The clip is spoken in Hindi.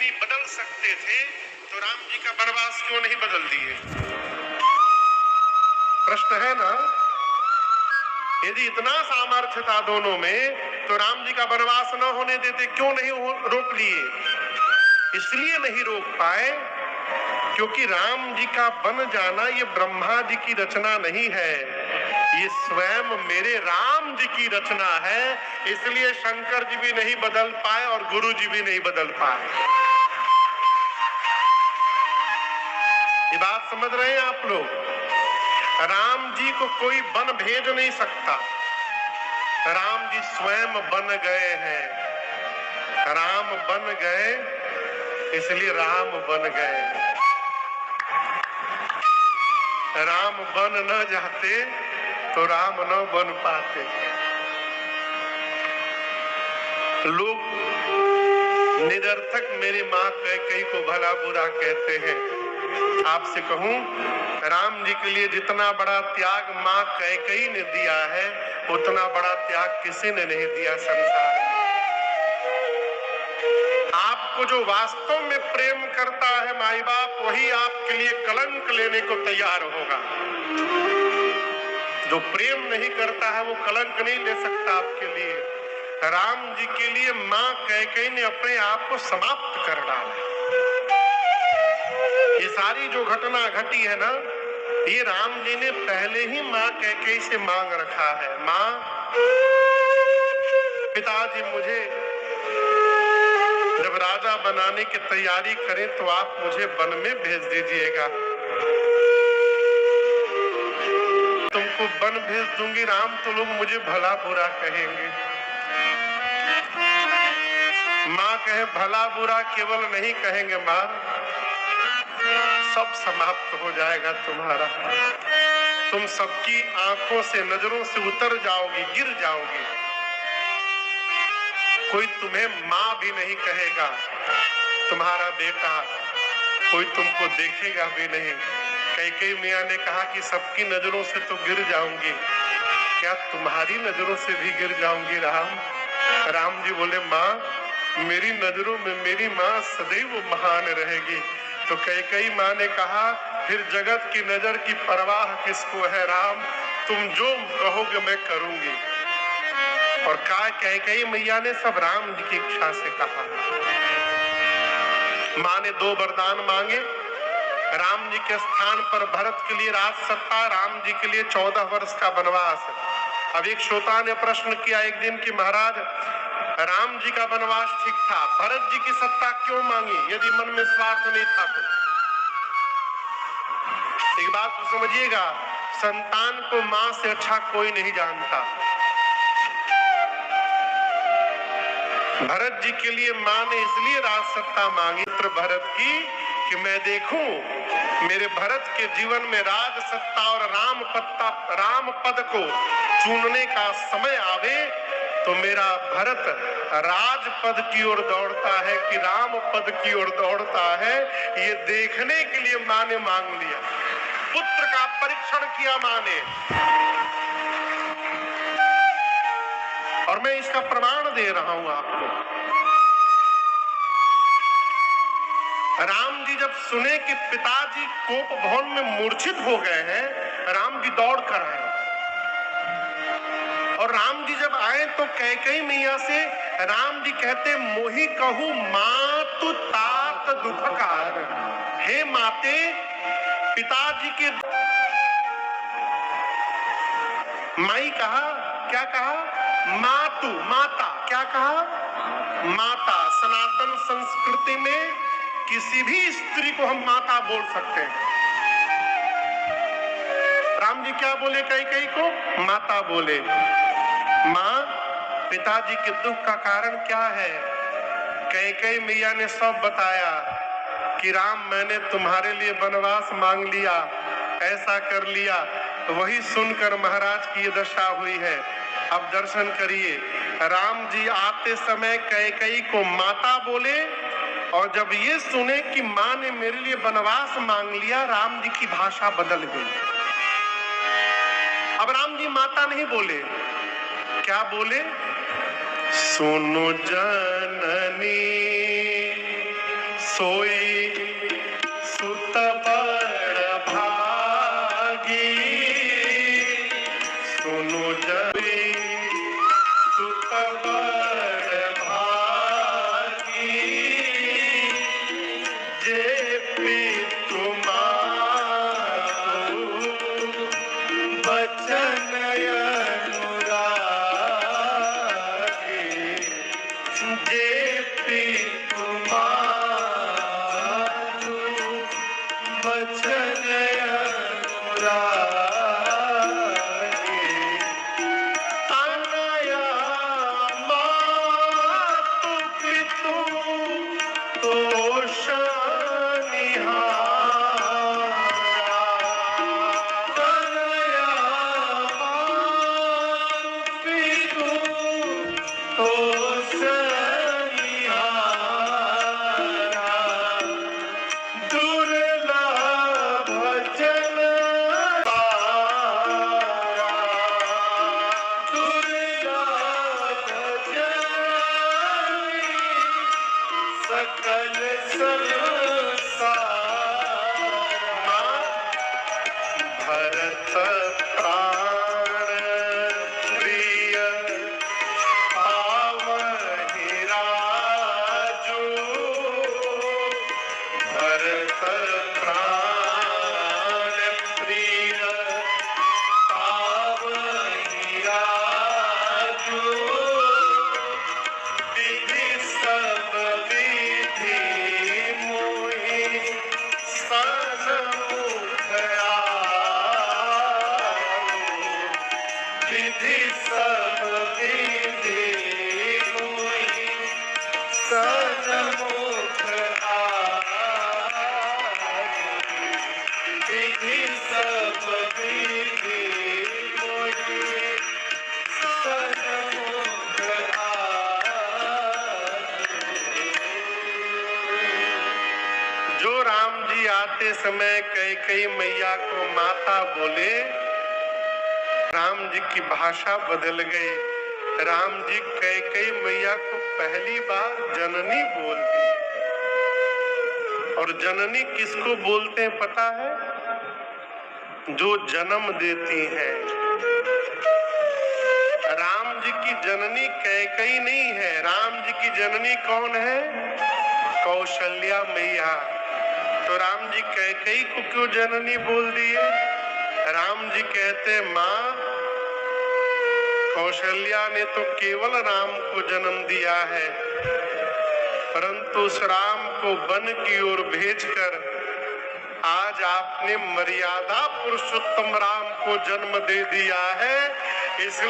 यदि बदल सकते थे तो राम जी का वनवास क्यों नहीं बदल दिए? प्रश्न है ना। यदि इतना सामर्थ्य था दोनों में तो राम जी का वनवास न होने देते, क्यों नहीं रोक लिए? इसलिए नहीं रोक पाए क्योंकि राम जी का बन जाना ये ब्रह्मा जी की रचना नहीं है, ये स्वयं मेरे राम जी की रचना है। इसलिए शंकर जी भी नहीं बदल पाए और गुरु जी भी नहीं बदल पाए। ये बात समझ रहे हैं आप लोग? राम जी को कोई बन भेज नहीं सकता, राम जी स्वयं बन गए हैं। राम बन गए इसलिए राम बन गए। राम बन न जाते तो राम न बन पाते। लोग निरर्थक मेरी माँ कैकेयी को भला बुरा कहते हैं। आपसे कहूं, राम जी के लिए जितना बड़ा त्याग माँ कैकेयी ने दिया है उतना बड़ा त्याग किसी ने नहीं दिया संसार में। आपको जो वास्तव में प्रेम करता है माई बाप, वही आपके लिए कलंक लेने को तैयार होगा। जो प्रेम नहीं करता है वो कलंक नहीं ले सकता आपके लिए। राम जी के लिए माँ कैकेयी ने अपने आप को समाप्त कर डाला। ये सारी जो घटना घटी है ना, ये राम जी ने पहले ही माँ कैकेयी से मांग रखा है। माँ, पिताजी मुझे जब राजा बनाने की तैयारी करें तो आप मुझे वन में भेज दीजिएगा। तुमको वन भेज दूंगी राम तो लोग मुझे भला बुरा कहेंगे। माँ कहे भला बुरा केवल नहीं कहेंगे माँ, सब समाप्त हो जाएगा तुम्हारा। तुम सबकी आंखों से, नजरों से उतर जाओगी, गिर जाओगी। कोई तुम्हें माँ भी नहीं कहेगा, तुम्हारा बेटा कोई तुमको देखेगा भी नहीं। कैकेयी मियाँ ने कहा कि सबकी नजरों से तो गिर जाऊंगी, क्या तुम्हारी नजरों से भी गिर जाऊंगी राम? राम जी बोले माँ, मेरी नजरों में मेरी माँ सदैव महान रहेगी। तो कैकेयी माँ ने कहा फिर जगत की नजर की परवाह किसको है राम, तुम जो कहोगे मैं करूंगी। और कैकेयी मैया ने सब राम जी की इच्छा से कहा। माँ ने 2 वरदान मांगे, राम जी के स्थान पर भरत के लिए राज सत्ता, राम जी के लिए 14 वर्ष का वनवास। अब एक श्रोता ने प्रश्न किया एक दिन कि महाराज, राम जी का वनवास ठीक था, भरत जी की सत्ता क्यों मांगी यदि मन में स्वार्थ नहीं था तो? एक बात तो समझिएगा, संतान को मां से अच्छा कोई नहीं जानता। भरत जी के लिए मां ने इसलिए राज सत्ता मांगी पुत्र भरत की कि मैं देखूं मेरे भरत के जीवन में राज सत्ता और राम पद को चुनने का समय आवे तो मेरा भरत राज पद की ओर दौड़ता है कि राम पद की ओर दौड़ता है। ये देखने के लिए मां ने मांग लिया, पुत्र का परीक्षण किया मां ने। और मैं इसका प्रमाण दे रहा हूं आपको। राम जी जब सुने कि पिताजी कोप भवन में मूर्छित हो गए हैं, राम जी दौड़ कर आए। और राम जी जब आए तो कैकेयी मैया से राम जी कहते मोहि कहूं मातु तात दुखकार। हे माते, पिताजी के माई कहा, क्या कहा? मातु, माता। क्या कहा? माता। सनातन संस्कृति में किसी भी स्त्री को हम माता बोल सकते हैं। राम जी क्या बोले कैकेयी को? माता बोले। माँ, पिताजी के दुख का कारण क्या है? कैकेयी मैया ने सब बताया कि राम मैंने तुम्हारे लिए वनवास मांग लिया, ऐसा कर लिया। वही सुनकर महाराज की ये दशा हुई है। अब दर्शन करिए, राम जी आते समय कैकेयी को माता बोले और जब ये सुने कि माँ ने मेरे लिए वनवास मांग लिया, राम जी की भाषा बदल गई। अब राम जी माता नहीं बोले, क्या बोले? सुनो जननी सोई सुत बड़ भागी सुनो जबी सुत बड़ भागी जे तुम्हारू बचन अनुरागी जे तुम्हारू बचन अनुरागी अनया मातु पितु तोष सकल संसार भरत प्राण प्रिय पावहि राजू भरत प्राण प्रिय पावहि राजू विधि सब विधि मोहि सन्मुख विधि सब विधि मोहि सन्मुख विधि सब विधि मोहि सन्मुख जो राम जी आते समय कैकेयी मैया को माता बोले, राम जी की भाषा बदल गई। राम जी कैकेयी मैया को पहली बार जननी बोल दी। और जननी किसको बोलते हैं पता है? जो जन्म देती है। राम जी की जननी कैकेयी नहीं है, राम जी की जननी कौन है? कौशल्या मैया। तो राम जी कैकेयी को क्यों जननी बोल दिए? राम जी कहते माँ, कौशल्या ने तो केवल राम को जन्म दिया है, परंतु उस राम को वन की ओर भेजकर आज आपने मर्यादा पुरुषोत्तम राम को जन्म दे दिया है। इसलिए